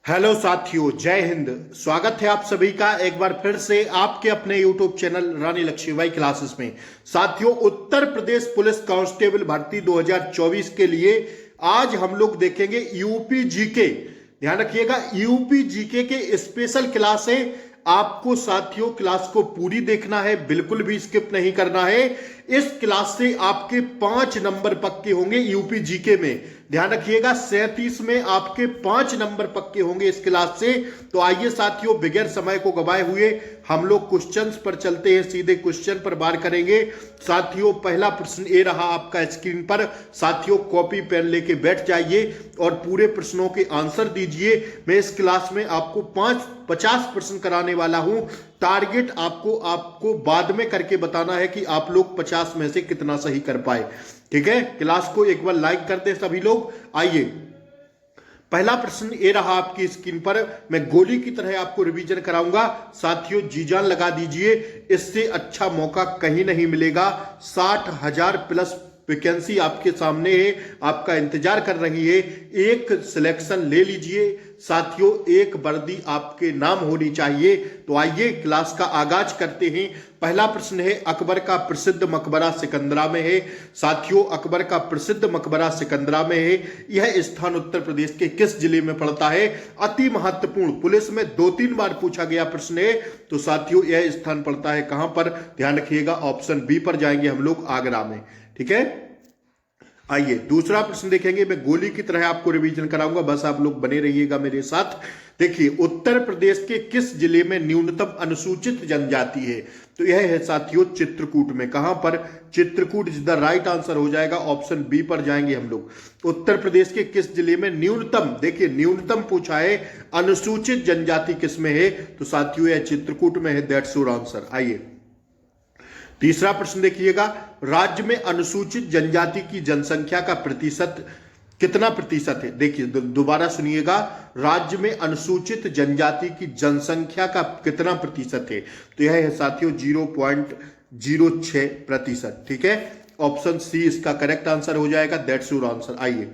Hello साथियों, जय हिंद। स्वागत है आप सभी का एक बार फिर से आपके अपने यूट्यूब चैनल रानी लक्ष्मीबाई क्लासेस में। साथियों, उत्तर प्रदेश पुलिस कांस्टेबल भर्ती 2024 के लिए आज हम लोग देखेंगे यूपी जीके। ध्यान रखिएगा, यूपी जीके के स्पेशल क्लास है। आपको साथियों क्लास को पूरी देखना है, बिल्कुल भी स्किप नहीं करना है। इस क्लास से आपके 5 नंबर पक्के होंगे यूपी जीके में। ध्यान रखिएगा, 37 में आपके 5 नंबर पक्के होंगे इस क्लास से। तो आइए साथियों, बगैर समय को गवाए हुए हम लोग क्वेश्चंस पर चलते हैं, सीधे क्वेश्चन पर बात करेंगे। साथियों, पहला प्रश्न ये रहा आपका स्क्रीन पर। साथियों, कॉपी पेन लेके बैठ जाइए और पूरे प्रश्नों के आंसर दीजिए। मैं इस क्लास में आपको 50 प्रश्न कराने वाला हूं। टारगेट आपको बाद में करके बताना है कि आप लोग 50 में से कितना सही कर पाए। ठीक है, क्लास को एक बार लाइक कर दे सभी लोग। आइए, पहला प्रश्न ये रहा आपकी स्क्रीन पर। मैं गोली की तरह आपको रिवीजन कराऊंगा। साथियों, जी जान लगा दीजिए, इससे अच्छा मौका कहीं नहीं मिलेगा। 60,000 प्लस वैकेंसी आपके सामने है, आपका इंतजार कर रही है। एक सिलेक्शन ले लीजिए साथियों, एक वर्दी आपके नाम होनी चाहिए। तो आइए क्लास का आगाज करते हैं। पहला प्रश्न है, अकबर का प्रसिद्ध मकबरा सिकंदरा में है। साथियों, अकबर का प्रसिद्ध मकबरा सिकंदरा में है। यह स्थान उत्तर प्रदेश के किस जिले में पड़ता है? अति महत्वपूर्ण, पुलिस में 2-3 बार पूछा गया प्रश्न है। तो साथियों, यह स्थान पड़ता है कहां पर? ध्यान रखिएगा, ऑप्शन बी पर जाएंगे हम लोग, आगरा में। ठीक है, आइए दूसरा प्रश्न देखेंगे। मैं गोली की तरह आपको रिवीजन कराऊंगा, बस आप लोग बने रहिएगा मेरे साथ। देखिए, उत्तर प्रदेश के किस जिले में न्यूनतम अनुसूचित जनजाति है? तो यह है साथियों चित्रकूट में। कहां पर? Chitrakoot is the right answer हो जाएगा। ऑप्शन बी पर जाएंगे हम लोग। उत्तर प्रदेश के किस जिले में न्यूनतम, देखिए न्यूनतम पूछा है, अनुसूचित जनजाति किस में है? तो साथियों यह चित्रकूट में है। That's your answer. आइए तीसरा प्रश्न देखिएगा, राज्य में अनुसूचित जनजाति की जनसंख्या का प्रतिशत कितना प्रतिशत है? देखिए दोबारा सुनिएगा, राज्य में अनुसूचित जनजाति की जनसंख्या का कितना प्रतिशत है? तो यह है साथियों 0.06%। ठीक है, ऑप्शन सी इसका करेक्ट आंसर हो जाएगा। That's your answer. आइए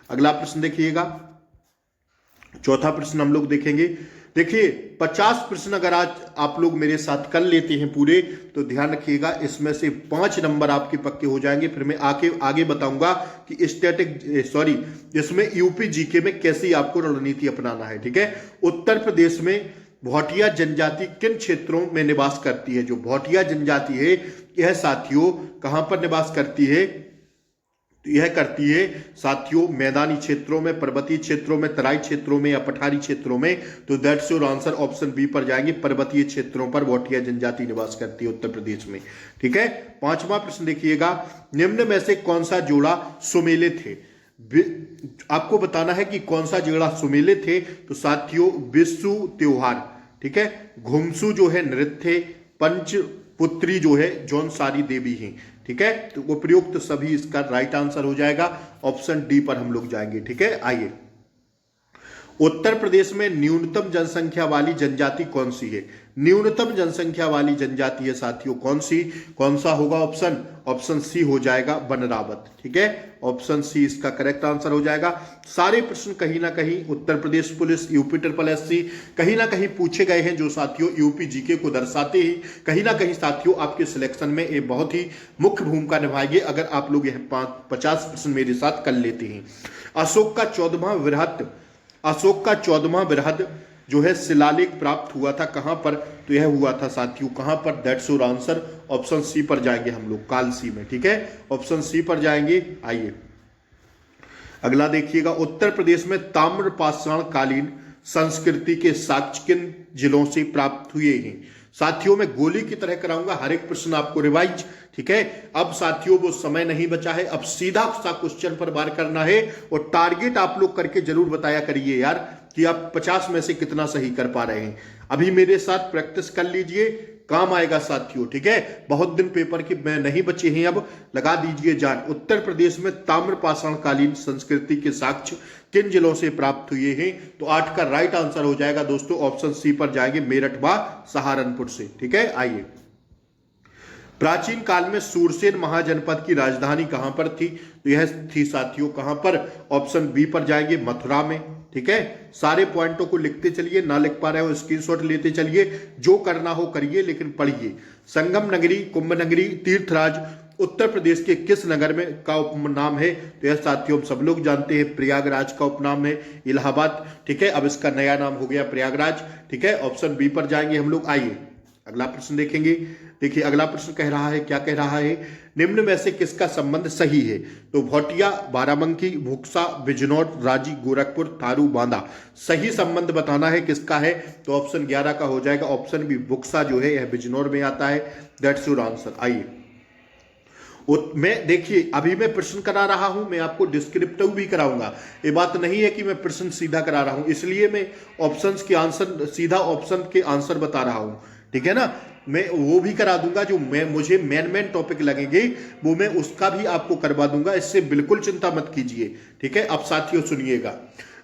अगला प्रश्न देखिएगा, चौथा प्रश्न हम लोग देखेंगे। देखिए 50 प्रश्न अगर आज आप लोग मेरे साथ कर लेते हैं पूरे, तो ध्यान रखिएगा इसमें से 5 नंबर आपके पक्के हो जाएंगे। फिर मैं आगे बताऊंगा कि इसमें यूपी जीके में कैसी आपको रणनीति अपनाना है। ठीक है, उत्तर प्रदेश में भोटिया जनजाति किन क्षेत्रों में निवास करती है? जो भोटिया जनजाति है यह साथियों कहां पर निवास करती है? यह करती है साथियों मैदानी क्षेत्रों में, पर्वतीय क्षेत्रों में, तराई क्षेत्रों में या पठारी क्षेत्रों में। तो that's your answer, option B पर जाएंगे। पर्वतीय क्षेत्रों पर भोटिया जनजाति निवास करती है उत्तर प्रदेश में। ठीक है, पांचवा प्रश्न देखिएगा, निम्न में से कौन सा जोड़ा सुमेले थे? आपको बताना है कि कौन सा जोड़ा सुमेले थे। तो साथियों विशु त्योहार, ठीक है, घुमसू जो है नृत्य, पंच पुत्री जो है जौनसारी देवी हैं। ठीक है, तो उपयुक्त सभी इसका राइट आंसर हो जाएगा। ऑप्शन डी पर हम लोग जाएंगे। ठीक है, आइए उत्तर प्रदेश में न्यूनतम जनसंख्या वाली जनजाति कौन सी है? न्यूनतम जनसंख्या वाली जनजाति है साथियों कौन सी? कौन सा होगा ऑप्शन? ऑप्शन सी हो जाएगा बनरावत। ठीक है, ऑप्शन सी इसका करेक्ट आंसर हो जाएगा। सारे प्रश्न कहीं ना कहीं Uttar Pradesh police, UP SSS कहीं ना कहीं पूछे गए हैं, जो साथियों यूपी जीके को दर्शाते ही कहीं ना कहीं साथियों आपके सिलेक्शन में ये बहुत ही मुख्य भूमिका निभाएंगे, अगर आप लोग यह 50 प्रश्न मेरे साथ कर लेते हैं। अशोक का 14वां बृहद जो है शिलालेख प्राप्त हुआ था कहां पर? तो यह हुआ था साथियों कहां पर? That's your answer. Option C पर जाएंगे हम लोग, कालसी में। ठीक है, ऑप्शन सी पर जाएंगे। आइए अगला देखिएगा, उत्तर प्रदेश में ताम्रपाषाण कालीन संस्कृति के साक्ष्य किन जिलों से प्राप्त हुए हैं? साथियों मैं गोली की तरह कराऊंगा हर एक प्रश्न आपको रिवाइज। ठीक है, अब साथियों वो समय नहीं बचा है, अब सीधा सा क्वेश्चन पर बात करना है। और टारगेट आप लोग करके जरूर बताया करिए यार कि आप 50 में से कितना सही कर पा रहे हैं। अभी मेरे साथ प्रैक्टिस कर लीजिए, काम आएगा साथियों। ठीक है, बहुत दिन पेपर के में नहीं बचे हैं, अब लगा दीजिए जान। उत्तर प्रदेश में ताम्रपाषाण कालीन संस्कृति के साक्ष्य किन जिलों से प्राप्त हुए हैं? तो 8 का राइट आंसर हो जाएगा दोस्तों, ऑप्शन सी पर जाएंगे, मेरठ व सहारनपुर से। ठीक है, आइए प्राचीन काल में सूरसेन महाजनपद की राजधानी कहां पर थी? तो यह थी साथियों कहां पर? ऑप्शन बी पर जाएंगे, मथुरा में। ठीक है, सारे पॉइंटों को लिखते चलिए, ना लिख पा रहे हो स्क्रीनशॉट लेते चलिए, जो करना हो करिए लेकिन पढ़िए। संगम नगरी, कुंभ नगरी, तीर्थराज उत्तर प्रदेश के किस नगर में का उपनाम है? तो यह साथियों सब लोग जानते हैं प्रयागराज का उपनाम है, इलाहाबाद। ठीक है, अब इसका नया नाम हो गया प्रयागराज। ठीक है, ऑप्शन बी पर जाएंगे हम लोग। आइए अगला प्रश्न देखेंगे। देखिए अगला प्रश्न कह रहा है, क्या कह रहा है, निम्न में से किसका संबंध सही है? तो भोटिया, बाराबंकी, भुक्सा, बिजनौर, रांची, गोरखपुर, थारू, बांदा। सही संबंध बताना है किसका है, तो ऑप्शन 11 का हो जाएगा, ऑप्शन बी भुक्सा जो है यह बिजनौर में आता है। That's your answer. आइए मैं देखिए अभी मैं प्रश्न करा रहा हूं, मैं आपको डिस्क्रिप्टिव भी कराऊंगा। ये बात नहीं है कि मैं प्रश्न सीधा करा रहा हूं, इसलिए मैं ऑप्शंस के आंसर सीधा ऑप्शन के आंसर बता रहा हूं। ठीक है ना, मैं वो भी करा दूंगा जो मुझे मेन टॉपिक लगेंगे, वो मैं उसका भी आपको करवा दूंगा, इससे बिल्कुल चिंता मत कीजिए। ठीक है, अब साथियों सुनिएगा।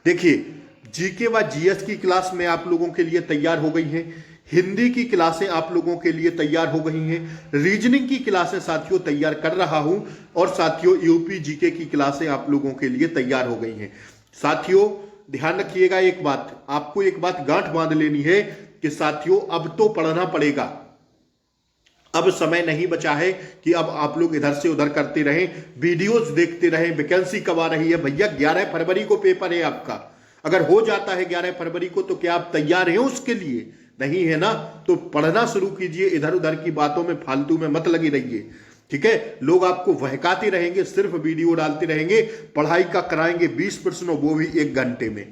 देखिए जीके व जीएस की क्लास में आप लोगों के लिए तैयार हो गई है, हिंदी की क्लासें आप लोगों के लिए तैयार हो गई हैं, रीजनिंग की क्लासें साथियों तैयार कर रहा हूं, और साथियों यूपी जीके की क्लासें आप लोगों के लिए तैयार हो गई हैं। साथियों ध्यान रखिएगा एक बात, आपको एक बात गांठ बांध लेनी है कि साथियों अब तो पढ़ना पड़ेगा। अब समय नहीं बचा है कि अब आप लोग इधर से उधर करते रहें, वीडियोस देखते रहें, वैकेंसी कब आ रही है। भैया 11 फरवरी को पेपर है आपका, अगर हो जाता है 11 फरवरी को तो क्या आप तैयार हैं उसके लिए? नहीं है ना, तो पढ़ना शुरू कीजिए, इधर उधर की बातों में फालतू में मत लगी रहिए। ठीक है, लोग आपको बहकाते रहेंगे, सिर्फ वीडियो डालते रहेंगे, पढ़ाई का कराएंगे 20 प्रश्न, वो भी 1 घंटे में।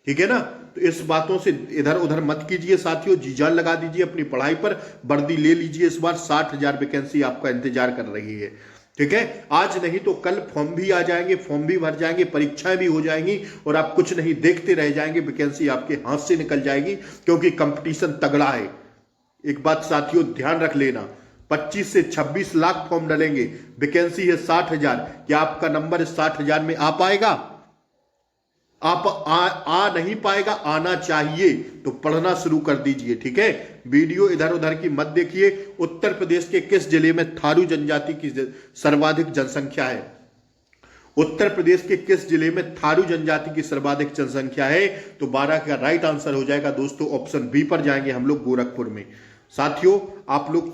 ठीक है ना, तो इस बातों से इधर उधर मत कीजिए साथियों, जी जान लगा दीजिए अपनी पढ़ाई पर, वर्दी ले लीजिए। इस बार 60,000 वैकेंसी आपका इंतजार कर रही है। ठीक है, आज नहीं तो कल फॉर्म भी आ जाएंगे, फॉर्म भी भर जाएंगे, परीक्षाएं भी हो जाएंगी, और आप कुछ नहीं देखते रह जाएंगे, वैकेंसी आपके हाथ से निकल जाएगी, क्योंकि कंपटीशन तगड़ा है। एक बात साथियों ध्यान रख लेना, 25 से 26 लाख फॉर्म डलेंगे, वैकेंसी है 60,000। क्या आपका नंबर 60,000 में आ पाएगा? आप आ नहीं पाएगा, आना चाहिए, तो पढ़ना शुरू कर दीजिए। ठीक है, वीडियो इधर उधर की मत देखिए। उत्तर प्रदेश के किस जिले में थारू जनजाति की सर्वाधिक जनसंख्या है? उत्तर प्रदेश के किस जिले में थारू जनजाति की सर्वाधिक जनसंख्या है? तो 12 का राइट आंसर हो जाएगा दोस्तों, ऑप्शन बी पर जाएंगे हम लोग, गोरखपुर में। साथियों आप लोग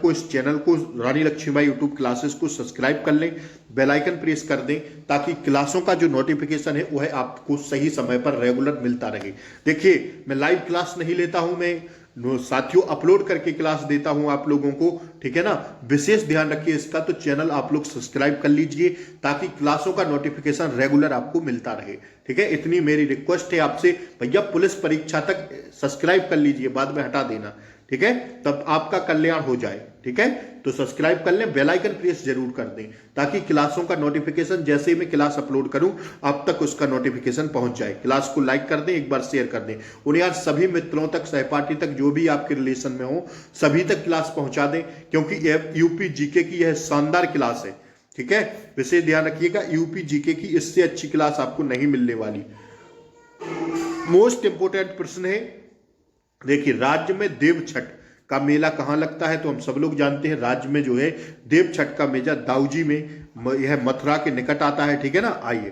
इस चैनल को रानी लक्ष्मीबाई यूट्यूब क्लासेस को सब्सक्राइब कर लें, बेल आइकन प्रेस कर दें, ताकि क्लासों का जो नोटिफिकेशन है वह आपको सही समय पर रेगुलर मिलता रहे। देखिए मैं लाइव क्लास नहीं लेता हूं, मैं साथियों अपलोड करके क्लास देता हूं आप लोगों को। ठीक है ना, विशेष ध्यान रखिए इसका, तो चैनल आप लोग सब्सक्राइब कर लीजिए ताकि क्लासों का नोटिफिकेशन रेगुलर आपको मिलता रहे। ठीक है, इतनी मेरी रिक्वेस्ट है आपसे। भैया पुलिस परीक्षा तक सब्सक्राइब कर लीजिए, बाद में हटा देना। ठीक है, तब आपका कल्याण हो जाए। ठीक है, तो सब्सक्राइब कर लें, बेल आइकन प्रेस जरूर कर दें, ताकि क्लासों का नोटिफिकेशन जैसे ही मैं क्लास अपलोड करूं आप तक उसका नोटिफिकेशन पहुंच जाए। क्लास को लाइक कर दें, एक बार शेयर कर दें, उन्हें यार सभी मित्रों तक, सहपाठी तक, जो भी आपके रिलेशन में हो सभी तक क्लास पहुंचा दें, क्योंकि यूपी जीके की यह शानदार क्लास है। ठीक है, विशेष ध्यान रखिएगा, यूपी जीके की इससे अच्छी क्लास आपको नहीं मिलने वाली। मोस्ट इंपोर्टेंट प्रश्न है, देखिए राज्य में देव छठ का मेला कहां लगता है? तो हम सब लोग जानते हैं राज्य में जो है देव छठ का मेला दाऊजी में, यह मथुरा के निकट आता है। ठीक है ना, आइए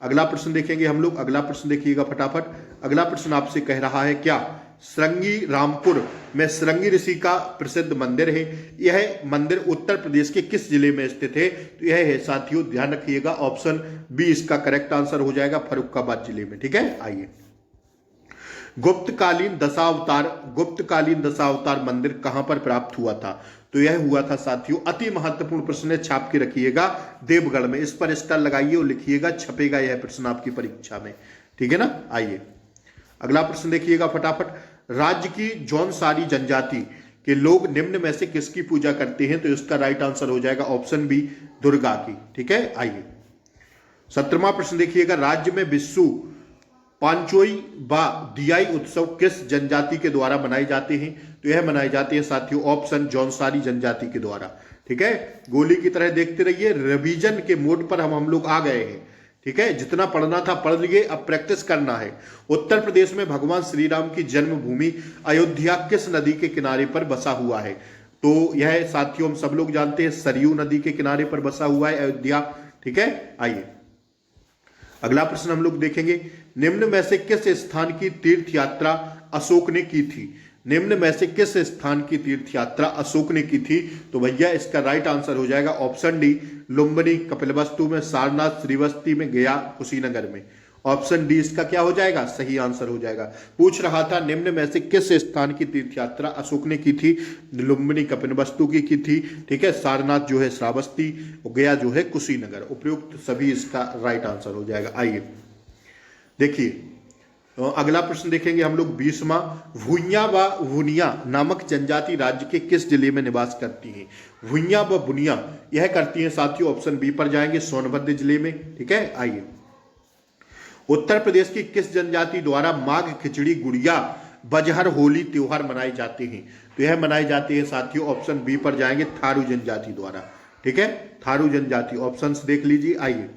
अगला प्रश्न देखेंगे हम लोग। अगला प्रश्न देखिएगा फटाफट। अगला प्रश्न आपसे कह रहा है, क्या श्रृंगी रामपुर में श्रृंगी ऋषि का प्रसिद्ध मंदिर है? यह मंदिर उत्तर प्रदेश के किस जिले में स्थित है? तो यह है साथियों, ध्यान रखिएगा, ऑप्शन बी इसका करेक्ट आंसर हो जाएगा, फर्रुखाबाद जिले में। ठीक है, आइए गुप्तकालीन दशावतार मंदिर कहां पर प्राप्त हुआ था? तो यह हुआ था साथियों, अति महत्वपूर्ण प्रश्न है, छाप के रखिएगा, देवगढ़ में। इस पर स्टार लगाइए और लिखिएगा, छपेगा यह प्रश्न आपकी परीक्षा में। ठीक है ना, आइए अगला प्रश्न देखिएगा फटाफट। राज्य की जौनसारी जनजाति के लोग निम्न में से किसकी पूजा करते हैं? तो इसका राइट आंसर हो जाएगा ऑप्शन बी, दुर्गा की। ठीक है, आइए 17वां प्रश्न देखिएगा। राज्य में विश्व पांचोई व दियाई उत्सव किस जनजाति के द्वारा मनाए जाते हैं? तो यह मनाए जाते हैं साथियों, ऑप्शन जौनसारी जनजाति के द्वारा। ठीक है, गोली की तरह देखते रहिए, रिवीजन के मोड पर हम लोग आ गए हैं। ठीक है, जितना पढ़ना था पढ़ लिए, अब प्रैक्टिस करना है। उत्तर प्रदेश में भगवान श्री राम की जन्मभूमि अयोध्या किस नदी के किनारे पर बसा हुआ है? तो यह साथियों हम सब लोग जानते हैं, सरयू नदी के किनारे पर बसा हुआ है अयोध्या। ठीक है, आइए अगला प्रश्न हम लोग देखेंगे, निम्न में से किस स्थान की तीर्थ यात्रा अशोक ने की थी? निम्न में से किस स्थान की तीर्थ यात्रा अशोक ने की थी? तो भैया इसका राइट आंसर हो जाएगा ऑप्शन डी, लुम्बिनी, कपिलवस्तु में, सारनाथ, श्रीवस्ती में, गया, कुशीनगर में। ऑप्शन डी इसका क्या हो जाएगा? सही आंसर हो जाएगा। पूछ रहा था निम्न में से किस स्थान की तीर्थ यात्रा अशोक ने की थी? लुम्बिनी कपिलवस्तु की थी, ठीक है, सारनाथ जो है श्रावस्ती, गया जो है कुशीनगर। उपयुक्त सभी इसका राइट आंसर हो जाएगा। आइए देखिए, तो अगला प्रश्न देखेंगे हम लोग 20वां, भुइयां व वुनिया नामक जनजाति राज्य के किस जिले में निवास करती हैं? भुइयां व बुनिया यह करती हैं साथियों, ऑप्शन बी पर जाएंगे, सोनभद्र जिले में, ठीक है। आइए, उत्तर प्रदेश की किस जनजाति द्वारा माघ खिचड़ी गुड़िया बजहर होली त्योहार मनाए जाते हैं? तो यह मनाए जाते हैं साथियों, ऑप्शन बी पर जाएंगे, थारू जनजाति द्वारा, ठीक है, थारू जनजाति। ऑप्शंस देख लीजिए। आइए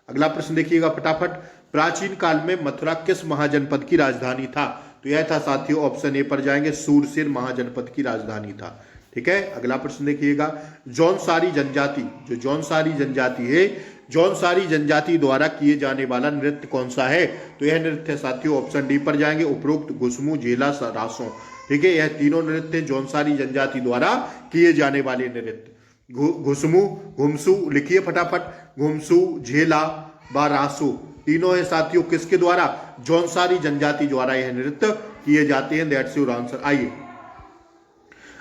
अगला प्रश्न देखिएगा फटाफट, प्राचीन काल में मथुरा किस महाजनपद की राजधानी था? तो यह था साथियों, ऑप्शन ए पर जाएंगे, सूरसेन महाजनपद की राजधानी था, ठीक है। अगला प्रश्न देखिएगा, जौनसारी जनजाति, जो जौनसारी जनजाति है, जौनसारी जनजाति द्वारा किए जाने वाला नृत्य कौन सा है? तो यह नृत्य साथियों, ऑप्शन डी पर जाएंगे, उपरोक्त, घुसमू, झेला, रासों, ठीक है। यह तीनों नृत्य जौनसारी जनजाति द्वारा किए जाने वाले नृत्य। घुसमू, घुमसू लिखिए फटाफट, घुमसू, झेला व रासो तीनों है साथियों किसके द्वारा? जौनसारी जनजाति द्वारा यह नृत्य किए जाते हैं। That's your answer. आइए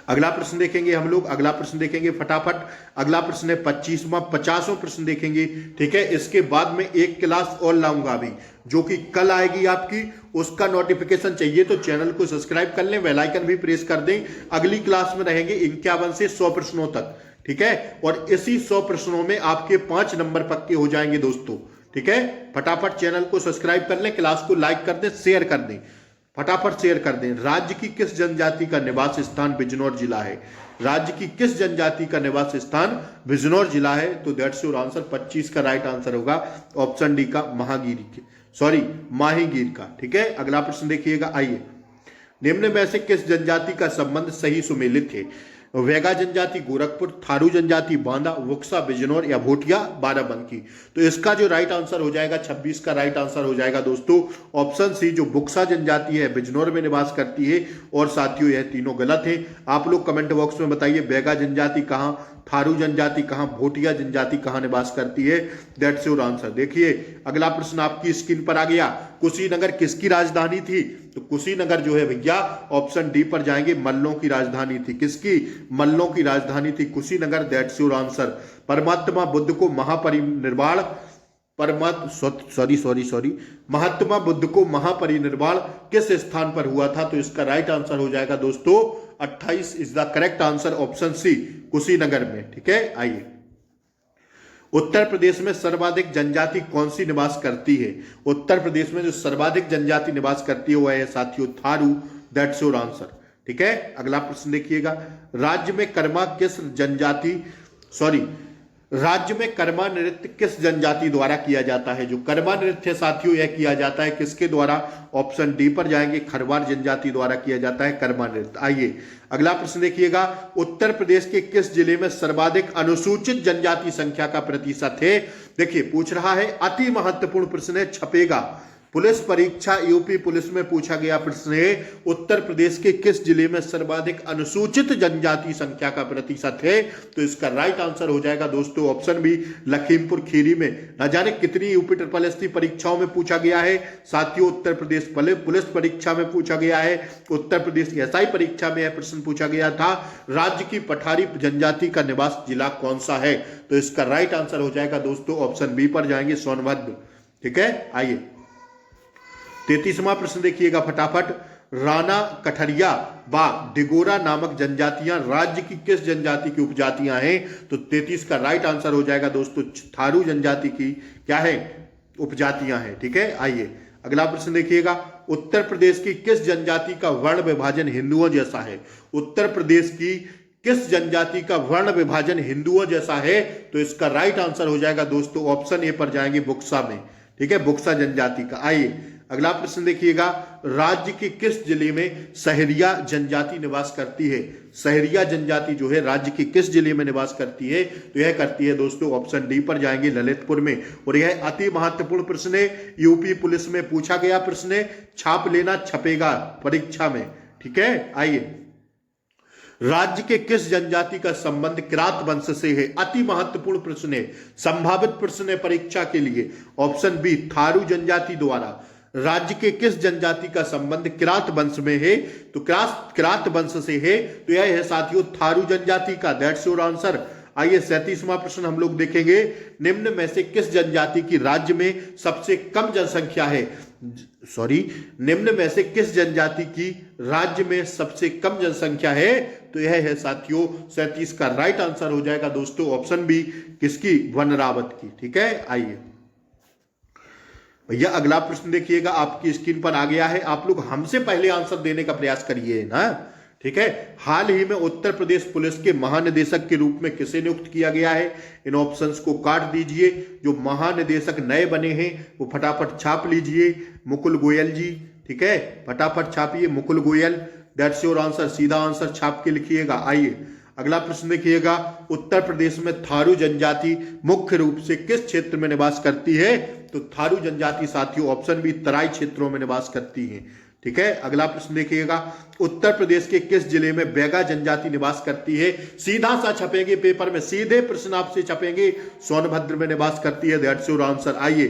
अगला प्रश्न देखेंगे हम लोग, अगला प्रश्न देखेंगे फटाफट। अगला प्रश्न है 25वां, 50वां प्रश्न देखेंगे, ठीक है। इसके बाद में एक क्लास और लाऊंगा अभी, जो कि कल आएगी आपकी, उसका नोटिफिकेशन चाहिए तो चैनल को सब्सक्राइब कर लें, बेल आइकन भी प्रेस कर दें। अगली क्लास में रहेंगे 51 से 100 प्रश्नों तक, ठीक है। और इसी 100 प्रश्नों में आपके 5 नंबर पक्के हो जाएंगे दोस्तों, ठीक है। फटाफट चैनल को सब्सक्राइब कर लें, क्लास को लाइक कर दें, शेयर कर दें, फटाफट शेयर कर दें। राज्य की किस जनजाति का निवास स्थान बिजनौर जिला है? राज्य की किस जनजाति का निवास स्थान बिजनौर जिला है? तो दैट्स योर आंसर। 25 का राइट आंसर होगा ऑप्शन डी का, माहीगीर का, ठीक है। अगला प्रश्न देखिएगा। आइए, निम्न में से किस जनजाति का संबंध सही सुमेलित है? वेगा जनजाति गोरखपुर, थारू जनजाति बांदा, वुक्सा बिजनौर या भोटिया बाराबंकी। तो इसका जो राइट आंसर हो जाएगा 26 का राइट आंसर हो जाएगा दोस्तों ऑप्शन सी, जो बुक्सा जनजाति है बिजनौर में निवास करती है। और साथियों यह तीनों गलत है। आप लोग कमेंट बॉक्स में बताइए वेगा जनजाति कहां, थारू जनजाति कहां, भोटिया जनजाति कहां निवास करती है? That's your answer. देखिए अगला प्रश्न आपकी स्क्रीन पर आ गया, कुशीनगर किसकी राजधानी थी? तो कुशीनगर जो है भैया ऑप्शन डी पर जाएंगे, मल्लों की राजधानी थी। किसकी? मल्लों की राजधानी थी कुशीनगर। That's your answer. परमात्मा बुद्ध को महापरिनिर्वाण महात्मा बुद्ध को महापरिनिर्वाण किस स्थान पर हुआ था? तो इसका राइट आंसर हो जाएगा दोस्तों 28 is the correct answer, option C, Kushinagar में, ठीक है। आइए, उत्तर प्रदेश में सर्वाधिक जनजाति कौन सी निवास करती है? उत्तर प्रदेश में जो सर्वाधिक जनजाति निवास करती है वह है साथियों थारू। दैट्स योर आंसर, ठीक है। अगला प्रश्न देखिएगा, राज्य में कर्मा नृत्य किस जनजाति द्वारा किया जाता है? जो कर्मा नृत्य साथियों यह किया जाता है किसके द्वारा? ऑप्शन डी पर जाएंगे, खरवार जनजाति द्वारा किया जाता है कर्मा नृत्य। आइए अगला प्रश्न देखिएगा, उत्तर प्रदेश के किस जिले में सर्वाधिक अनुसूचित जनजाति संख्या का प्रतिशत है? देखिए पूछ रहा है, अति महत्वपूर्ण प्रश्न है, छपेगा। पुलिस परीक्षा यूपी पुलिस में पूछा गया प्रश्न है, उत्तर प्रदेश के किस जिले में सर्वाधिक अनुसूचित जनजाति संख्या का प्रतिशत है? तो इसका राइट आंसर हो जाएगा दोस्तों ऑप्शन बी, लखीमपुर खीरी में। न जाने कितनी यूपी SSC परीक्षाओं में पूछा गया है साथियों, उत्तर प्रदेश पुलिस परीक्षा में पूछा गया है, उत्तर प्रदेश SI परीक्षा में यह प्रश्न पूछा गया था, राज्य की पठारी जनजाति का निवास जिला कौन सा है? तो इसका राइट आंसर हो जाएगा दोस्तों ऑप्शन बी पर जाएंगे, सोनभद्र, ठीक है। आइए 33वां प्रश्न देखिएगा फटाफट, राणा कठरिया व डिगोरा नामक जनजातियां राज्य की किस जनजाति की उपजातियां हैं? तो 33 का राइट आंसर हो जाएगा दोस्तों थारू जनजाति की क्या है? उपजातियां हैं, ठीक है। आइए अगला प्रश्न देखिएगा, उत्तर प्रदेश की किस जनजाति का वर्ण विभाजन हिंदुओं जैसा है? उत्तर प्रदेश की किस जनजाति का वर्ण विभाजन हिंदुओं जैसा है? तो इसका राइट आंसर हो जाएगा दोस्तों ऑप्शन ए पर जाएंगे, बुक्सा में, ठीक है, बुक्सा जनजाति का। आइए अगला प्रश्न देखिएगा, राज्य के किस जिले में सहरिया जनजाति निवास करती है? सहरिया जनजाति जो है राज्य के किस जिले में निवास करती है? तो यह करती है दोस्तों, ऑप्शन डी पर जाएंगे, ललितपुर में। और यह अति महत्वपूर्ण प्रश्न है, यूपी पुलिस में पूछा गया प्रश्न है, छाप लेना, छपेगा परीक्षा में। ठीक है, आइए, राज्य के किस जनजाति का संबंध किरात वंश से है? अति महत्वपूर्ण प्रश्न है, संभावित प्रश्न है परीक्षा के लिए। ऑप्शन बी, थारू जनजाति द्वारा। राज्य के किस जनजाति का संबंध किरात वंश में है? तो किरात वंश से है, तो यह है साथियों थारू जनजाति का। That's your answer. आइए 37वां प्रश्न हम लोग देखेंगे, निम्न में से किस जनजाति की राज्य में सबसे कम जनसंख्या है? निम्न में से किस जनजाति की राज्य में सबसे कम जनसंख्या है? तो यह है साथियों 37 का राइट आंसर हो जाएगा दोस्तों, ऑप्शन बी, किसकी? वनरावत की। ठीक है, आइए भैया अगला प्रश्न देखिएगा, आपकी स्क्रीन पर आ गया है। आप लोग हमसे पहले आंसर देने का प्रयास करिए ना। ठीक है, हाल ही में उत्तर प्रदेश पुलिस के महानिदेशक के रूप में किसे नियुक्त किया गया है? इन ऑप्शंस को काट दीजिए। जो महानिदेशक नए बने हैं वो फटाफट छाप लीजिए, मुकुल गोयल जी। ठीक है, फटाफट छापिए, Mukul Goyal. That's your answer, सीधा आंसर छाप के लिखिएगा। आइए अगला प्रश्न देखिएगा, उत्तर प्रदेश में थारू जनजाति मुख्य रूप से किस क्षेत्र में निवास करती है? तो थारू जनजाति साथियों ऑप्शन बी, तराई क्षेत्रों में निवास करती है। ठीक है, अगला प्रश्न देखिएगा, उत्तर प्रदेश के किस जिले में बैगा जनजाति निवास करती है? सीधा सा छपेंगे पेपर में, सीधे प्रश्न आपसे छपेंगे, सोनभद्र में निवास करती है। That's your answer. आइए,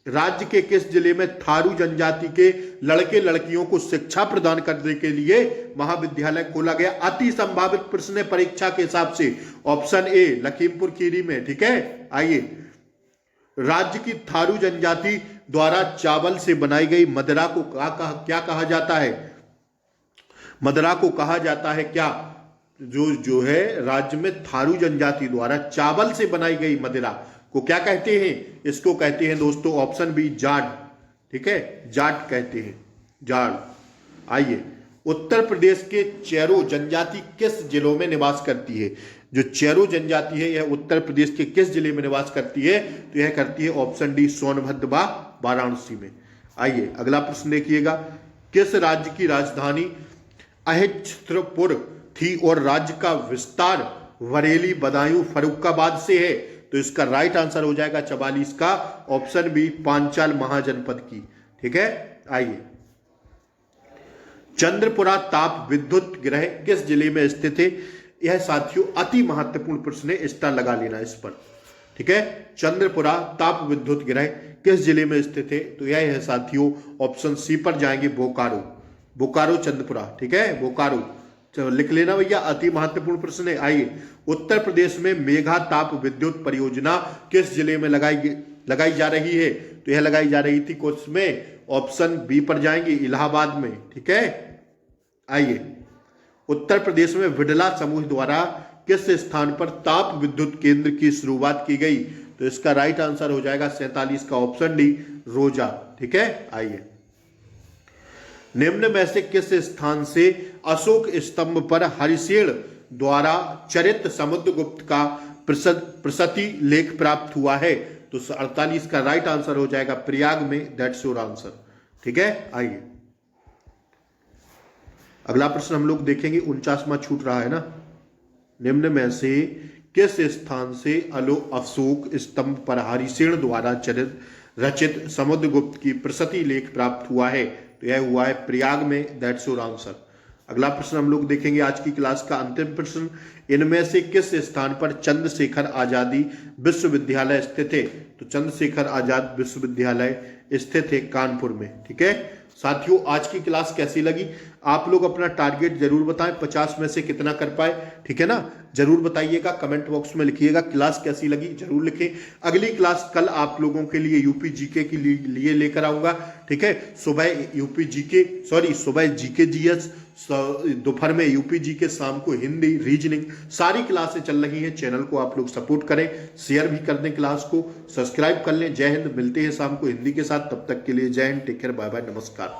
राज्य के किस जिले में थारू जनजाति के लड़के लड़कियों को शिक्षा प्रदान करने के लिए महाविद्यालय खोला गया? अति संभावित प्रश्न है परीक्षा के हिसाब से। ऑप्शन ए, लखीमपुर खीरी में। ठीक है, आइए, राज्य की थारू जनजाति द्वारा चावल से बनाई गई मदिरा को क्या कहा जाता है? मदिरा को कहा जाता है क्या? जो है राज्य में थारू जनजाति द्वारा चावल से बनाई गई मदिरा को क्या कहते हैं? इसको कहते हैं दोस्तों ऑप्शन बी, जाट। ठीक है, जाट कहते हैं, जाट। आइए, उत्तर प्रदेश के चेरो जनजाति किस जिलों में निवास करती है? जो चेरो जनजाति है यह उत्तर प्रदेश के किस जिले में निवास करती है? तो यह करती है ऑप्शन डी, सोनभद्र व वाराणसी में। आइए अगला प्रश्न देखिएगा, किस राज्य की राजधानी अहिच्छत्रपुर थी और राज्य का विस्तार बरेली, बदायूं, फर्रुखाबाद से है? तो इसका राइट आंसर हो जाएगा 44 का, ऑप्शन बी, पांचाल महाजनपद की। ठीक है, आइए, चंद्रपुरा ताप विद्युत गृह किस जिले में स्थित है? यह साथियों अति महत्वपूर्ण प्रश्न है, स्टार लगा लेना इस पर। ठीक है, चंद्रपुरा ताप विद्युत गृह किस जिले में स्थित है? तो यह है साथियों ऑप्शन सी पर जाएंगे, बोकारो। बोकारो चंद्रपुरा। ठीक है, बोकारो। चलो लिख लेना भैया, अति महत्वपूर्ण प्रश्न है। आइए, उत्तर प्रदेश में मेघा ताप विद्युत परियोजना किस जिले में लगाई जा रही है? तो यह लगाई जा रही थी कोर्स में, ऑप्शन बी पर जाएंगे, इलाहाबाद में। ठीक है, आइए, उत्तर प्रदेश में विडला समूह द्वारा किस स्थान पर ताप विद्युत केंद्र की शुरुआत की गई? तो इसका राइट आंसर हो जाएगा 47 का, ऑप्शन डी, रोजा। ठीक है, आइए, निम्न में से किस स्थान से अशोक स्तंभ पर हरिसेन द्वारा चरित समुद्रगुप्त का प्रशस्ति लेख प्राप्त हुआ है? तो 48 का राइट आंसर हो जाएगा, प्रयाग में। That's your answer. ठीक है, आइए अगला प्रश्न हम लोग देखेंगे, 49वां छूट रहा है ना। निम्न में से किस स्थान से अशोक स्तंभ पर हरिसेन द्वारा रचित समुद्रगुप्त की प्रशस्ति लेख प्राप्त हुआ है? तो यह हुआ है प्रयाग में। That's your answer. अगला प्रश्न हम लोग देखेंगे, आज की क्लास का अंतिम प्रश्न, इनमें से किस स्थान पर चंद्रशेखर आजादी विश्वविद्यालय स्थित है? तो चंद्रशेखर आजाद विश्वविद्यालय स्थित है कानपुर में। ठीक है साथियों, आज की क्लास कैसी लगी? आप लोग अपना टारगेट जरूर बताएं, 50 में से कितना कर पाए। ठीक है ना, जरूर बताइएगा, कमेंट बॉक्स में लिखिएगा क्लास कैसी लगी, जरूर लिखें। अगली क्लास कल आप लोगों के लिए यूपी जीके के लिए लेकर आऊंगा। ठीक है, सुबह सुबह जीके जीएस, दोपहर में यूपी जीके, शाम को हिंदी, रीजनिंग, सारी क्लासें चल रही हैं। चैनल को आप लोग सपोर्ट करें, शेयर भी कर दें, क्लास को सब्सक्राइब कर लें। जय हिंद, मिलते हैं शाम को हिंदी के साथ, तब तक के लिए जय हिंद, टेक केयर, बाय बाय, नमस्कार।